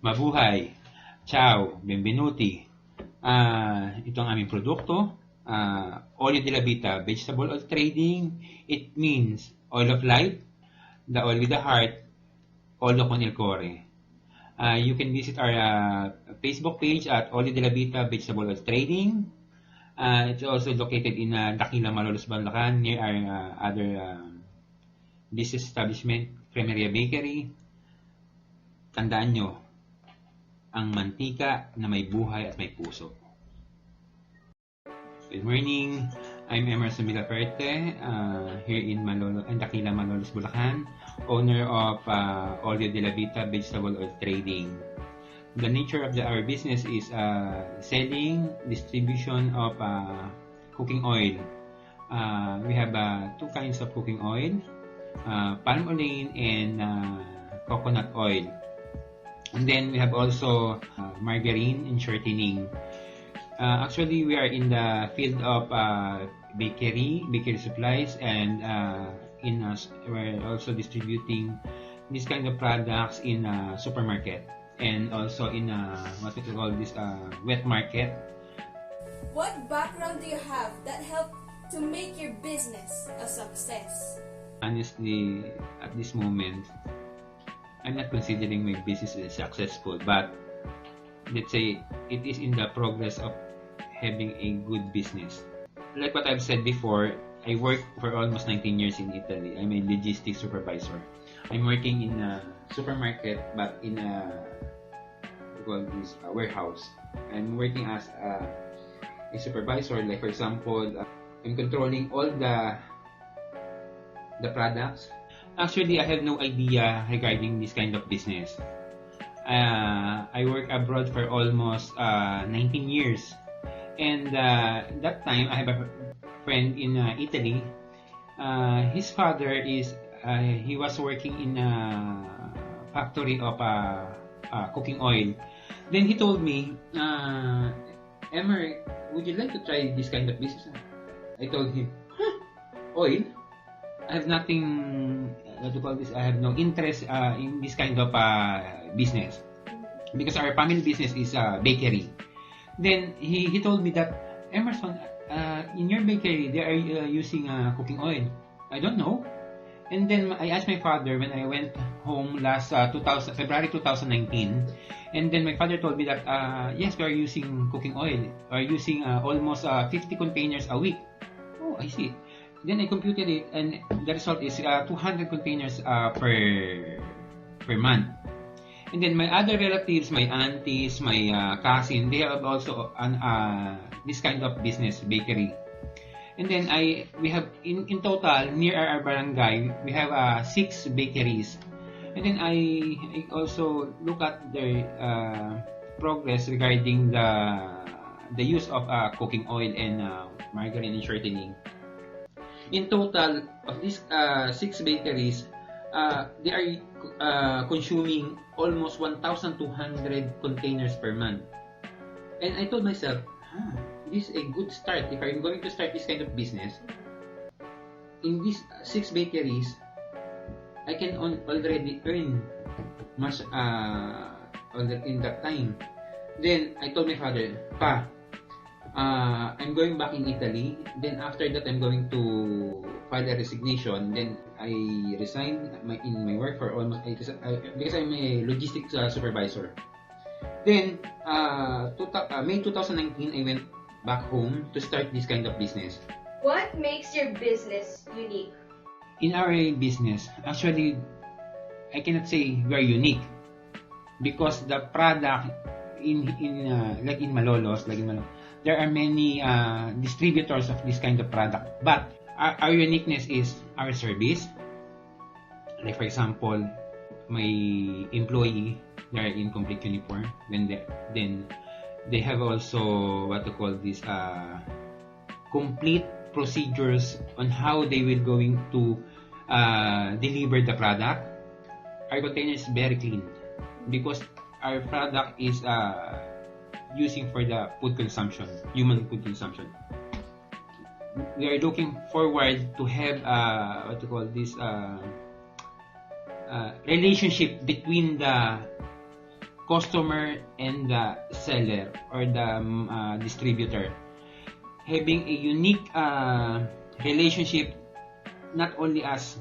Mabuhay! Ciao! Benvenuti! Ito ang aming produkto. Olio de la Vita Vegetable Oil Trading. It means oil of life, the oil with the heart, olio con il core. You can visit our Facebook page at Olio de la Vita Vegetable Oil Trading. It's also located in Dakila, Malolos, Bulacan, near our other business establishment, Cremeria Bakery. Tandaan nyo, ang mantika na may buhay at may puso. Good morning, I'm Emerson Villafuerte, here in Dakila, Malolos, Bulacan, owner of Olio de la Vita Vegetable Oil Trading. The nature of our business is selling, distribution of cooking oil. We have two kinds of cooking oil, palm oil and coconut oil. And then we have also margarine and shortening. Actually, we are in the field of bakery supplies, and we're also distributing this kind of products in supermarket and also in what we call this wet market. What background do you have that helped to make your business a success? Honestly, at this moment, I'm not considering my business is successful, but let's say it is in the progress of having a good business. Like what I've said before, I worked for almost 19 years in Italy. I'm a logistics supervisor. I'm working in a supermarket, but in a warehouse. I'm working as a supervisor. Like for example, I'm controlling all the products. Actually, I have no idea regarding this kind of business. I work abroad for almost 19 years. And that time, I have a friend in Italy. His father he was working in a factory of cooking oil. Then he told me, Emer, would you like to try this kind of business? I told him, oil? I have nothing, what to call this, I have no interest in this kind of business, because our family business is bakery. Then he told me that, Emerson, in your bakery they are using cooking oil. I don't know. And then I asked my father when I went home last February 2019, and then my father told me that yes, we are using cooking oil. We are using almost 50 containers a week. Oh, I see. Then I computed it, and the result is 200 containers per month. And then my other relatives, my aunties, my cousin, they have also this kind of business, bakery. And then we have in total near our barangay, we have 6 bakeries. And then I also look at their progress regarding the use of cooking oil and margarine and shortening. In total of these 6 bakeries, they are consuming almost 1,200 containers per month. And I told myself, this is a good start if I'm going to start this kind of business. In these 6 bakeries, I can already earn much in that time. Then I told my father, Pa, I'm going back in Italy. Then after that, I'm going to file a resignation. Then I resigned in my work for almost because I'm a logistics supervisor. Then May 2019, I went back home to start this kind of business. What makes your business unique? In our business, actually, I cannot say we are unique, because the product like in Malolos, there are many distributors of this kind of product, but our uniqueness is our service. Like for example, my employee, they are in complete uniform. Then they have also what to call this complete procedures on how they will going to deliver the product. Our container is very clean because our product is using for the food consumption, human food consumption. We are looking forward to have what to call this relationship between the customer and the seller or the distributor having a unique relationship, not only as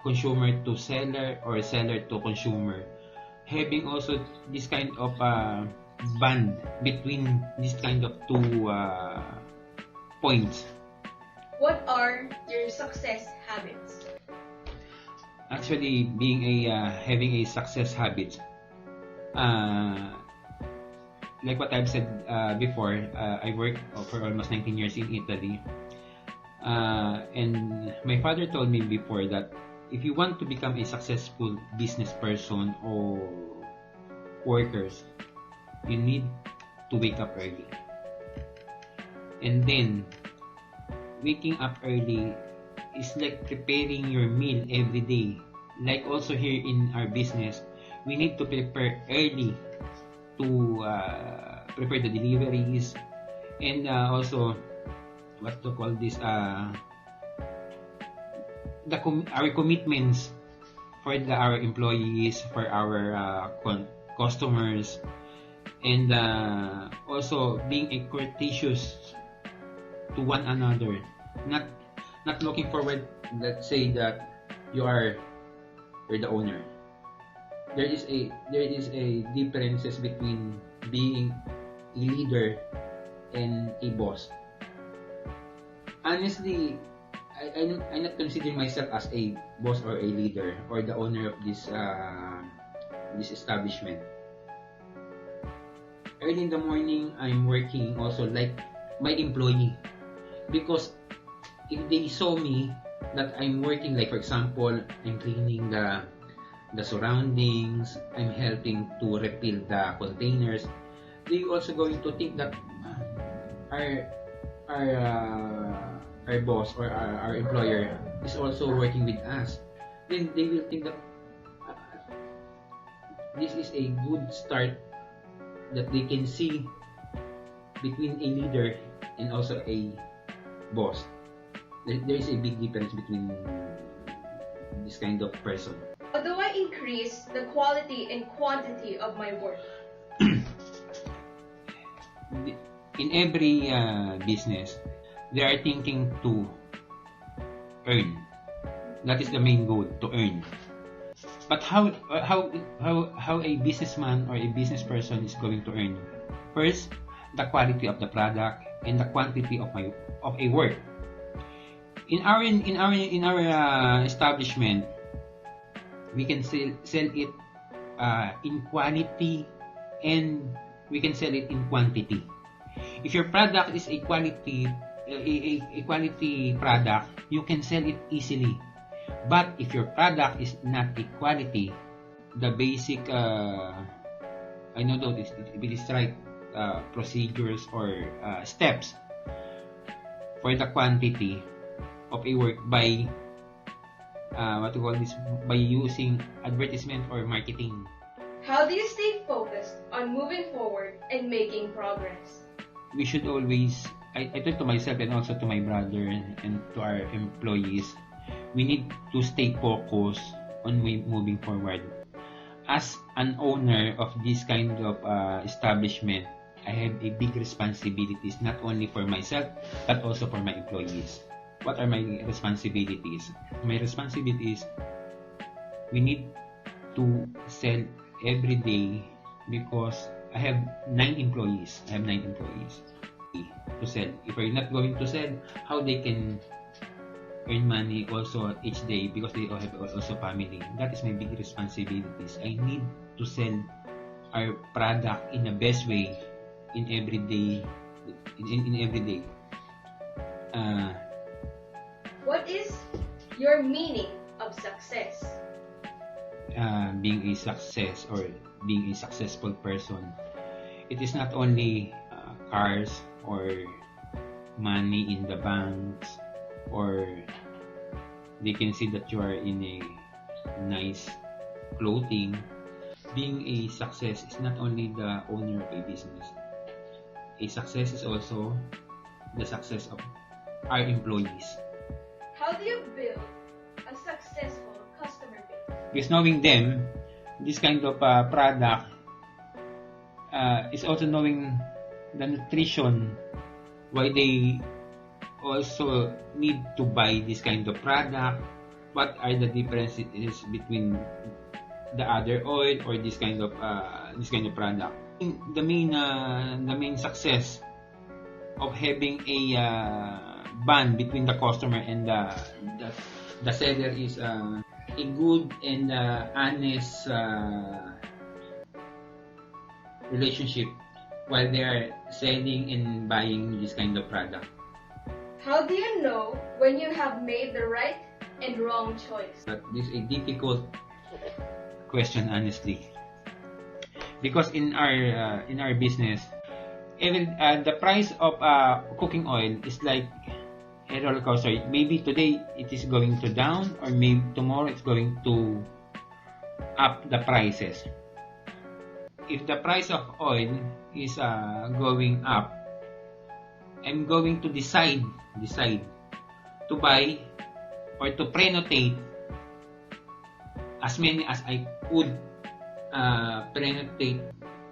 consumer to seller or seller to consumer, having also this kind of bond between this kind of two points. What are your success habits? Actually, being a having a success habit, like what I've said before, I worked for almost 19 years in Italy, and my father told me before that if you want to become a successful business person or workers, you need to wake up early. And then, waking up early is like preparing your meal every day. Like also here in our business, we need to prepare early to prepare the deliveries and also what to call this our commitments for our employees, for our customers, and also being a courteous to one another, not looking forward. Let's say that you're the owner. There is a differences between being a leader and a boss. Honestly, I'm not considering myself as a boss or a leader or the owner of this establishment. Early in the morning, I'm working also like my employee, because if they saw me that I'm working, like for example, I'm cleaning the surroundings, I'm helping to refill the containers, they also going to think that our boss or our employer is also working with us. Then they will think that this is a good start that they can see between a leader and also a boss. There is a big difference between this kind of person. How do I increase the quality and quantity of my work? In every business, they are thinking to earn. That is the main goal, to earn. But how a businessman or a business person is going to earn? First, the quality of the product and the quantity of a work. In our establishment, we can sell it in quality and we can sell it in quantity. If your product is a quality product, you can sell it easily. But if your product is not a quality, the basic I know that it is right procedures or steps for the quantity of a work by by using advertisement or marketing. How do you stay focused on moving forward and making progress? We should always, I tell to myself and also to my brother and to our employees, we need to stay focused on moving forward. As an owner of this kind of establishment, I have a big responsibilities, not only for myself, but also for my employees. What are my responsibilities? My responsibilities, we need to sell every day because I have 9 employees. To sell. If we're not going to sell, how they can earn money also each day because they have also family. That is my big responsibilities. I need to sell our product in the best way in every day. In every day. What is your meaning of success? Being a success or being a successful person, it is not only cars or money in the banks, or they can see that you are in a nice clothing. Being a success is not only the owner of a business. A success is also the success of our employees. How do you build a successful customer base? Because knowing them, this kind of product is also knowing the nutrition, why they also need to buy this kind of product, what are the differences between the other oil or this kind of product. The main success of having a bond between the customer and the seller is a good and honest relationship while they are selling and buying this kind of product. How do you know when you have made the right and wrong choice? But this is a difficult question, honestly, because in our business, even the price of cooking oil is like a roller coaster. Maybe today it is going to down, or maybe tomorrow it's going to up the prices. If the price of oil is going up, I'm going to decide to buy or to pre-notate as many as I could pre-notate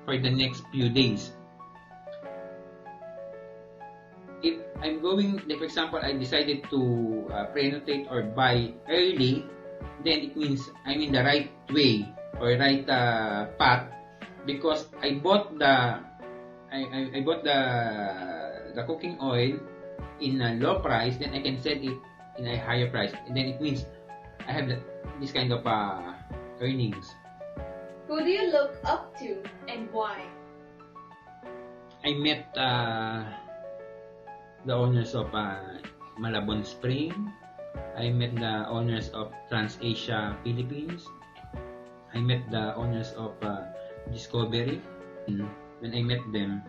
for the next few days. If I'm going, like for example, I decided to pre-notate or buy early, then it means I'm in the right way or right path, because I bought the cooking oil in a low price, then I can sell it in a higher price, and then it means I have this kind of earnings. Who do you look up to and why? I met the owners of Malabon Spring. I met the owners of TransAsia Philippines. I met the owners of Discovery. When I met them,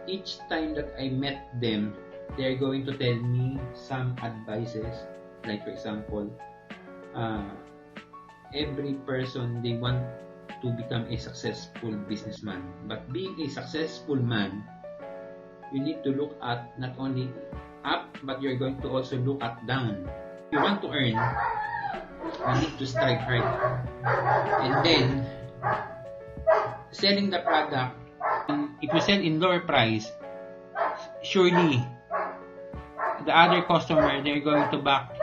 each time that I met them, they're going to tell me some advices. Like for example, every person, they want to become a successful businessman. But being a successful man, you need to look at not only up, but you're going to also look at down. If you want to earn, you need to strive hard. And then, selling the product, if you sell in lower price, surely the other customer, they're going to back,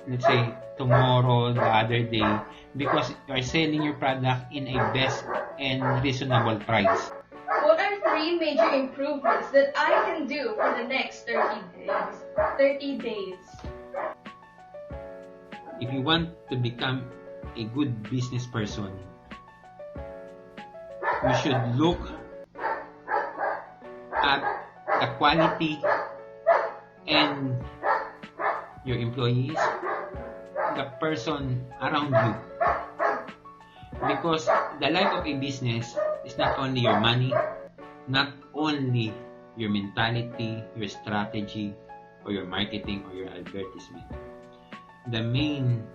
let's say, tomorrow, the other day, because you are selling your product in a best and reasonable price. What are 3 major improvements that I can do for the next 30 days? If you want to become a good business person, you should look at the quality and your employees, the person around you. Because the life of a business is not only your money, not only your mentality, your strategy, or your marketing, or your advertisement. The main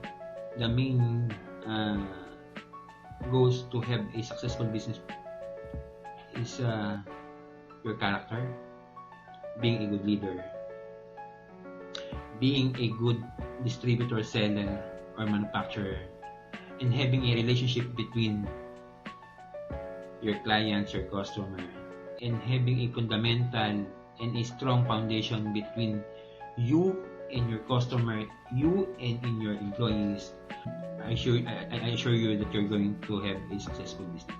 goals to have a successful business is your character, being a good leader, being a good distributor, seller, or manufacturer, and having a relationship between your clients, your customer, and having a fundamental and a strong foundation between you and your customer, you and in your employees. I assure you that you're going to have a successful business.